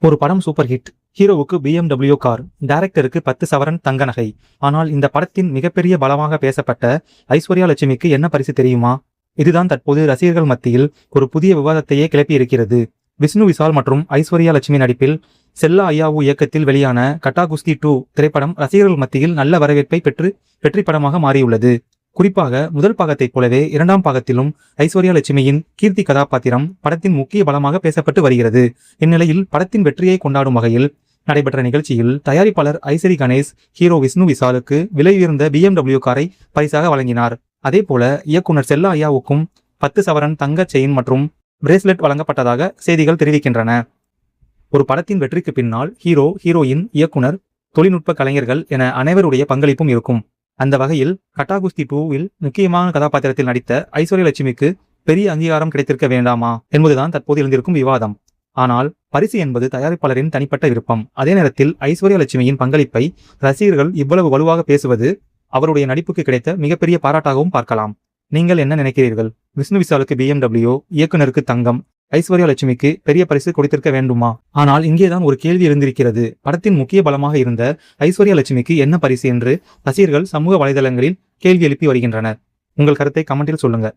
ஒரு படம் super hit. ஹீரோவுக்கு BMW கார், டைரக்டருக்கு 10 சவரன் தங்க நகை. ஆனால் இந்த படத்தின் மிகப்பெரிய பலமாக பேசப்பட்ட ஐஸ்வர்யா லட்சுமிக்கு என்ன பரிசு தெரியுமா? இதுதான் தற்போது ரசிகர்கள் மத்தியில் ஒரு புதிய விவாதத்தையே கிளப்பி இருக்கிறது. விஷ்ணு விஷால் மற்றும் ஐஸ்வர்யா லட்சுமி நடிப்பில் செல்லா ஐயாவு இயக்கத்தில் வெளியான கட்டா குஸ்தி 2 திரைப்படம் ரசிகர்கள் மத்தியில் நல்ல வரவேற்பை பெற்று வெற்றி படமாக மாறியுள்ளது. குறிப்பாக முதல் பாகத்தைப் போலவே இரண்டாம் பாகத்திலும் ஐஸ்வர்யா லட்சுமியின் கீர்த்தி கதாபாத்திரம் படத்தின் முக்கிய பலமாக பேசப்பட்டு வருகிறது. இந்நிலையில் படத்தின் வெற்றியை கொண்டாடும் வகையில் நடைபெற்ற நிகழ்ச்சியில் தயாரிப்பாளர் ஐசரி கணேஷ் ஹீரோ விஷ்ணு விஷாலுக்கு விலை உயர்ந்த BMW காரை பரிசாக வழங்கினார். அதேபோல இயக்குனர் செல்லா ஐயாவுக்கும் 10 சவரன் தங்க செயின் மற்றும் பிரேஸ்லெட் வழங்கப்பட்டதாக செய்திகள் தெரிவிக்கின்றன. ஒரு படத்தின் வெற்றிக்கு பின்னால் ஹீரோ, ஹீரோயின், இயக்குனர், தொழில்நுட்ப கலைஞர்கள் என அனைவருடைய பங்களிப்பும் இருக்கும். அந்த வகையில் கட்டா குஸ்தி 2வில் முக்கியமான கதாபாத்திரத்தில் நடித்த ஐஸ்வர்யா லட்சுமிக்கு பெரிய அங்கீகாரம் கிடைத்திருக்க வேண்டாமா என்பதுதான் தற்போது எழுந்திருக்கும் விவாதம். ஆனால் பரிசு என்பது தயாரிப்பாளரின் தனிப்பட்ட விருப்பம். அதே நேரத்தில் ஐஸ்வர்யா லட்சுமியின் பங்களிப்பை ரசிகர்கள் இவ்வளவு வலுவாக பேசுவது அவருடைய நடிப்புக்கு கிடைத்த மிகப்பெரிய பாராட்டாகவும் பார்க்கலாம். நீங்கள் என்ன நினைக்கிறீர்கள்? விஷ்ணு விஷாலுக்கு BMW, இயக்குனருக்கு தங்கம், ஐஸ்வர்யா லட்சுமிக்கு பெரிய பரிசு கொடுத்திருக்க வேண்டுமா? ஆனால் இங்கேதான் ஒரு கேள்வி எழுந்திருக்கிறது. படத்தின் முக்கிய பலமாக இருந்த ஐஸ்வர்யா லட்சுமிக்கு என்ன பரிசு என்று ரசிகர்கள் சமூக வலைதளங்களில் கேள்வி எழுப்பி வருகின்றனர். உங்கள் கருத்தை கமெண்டில் சொல்லுங்க.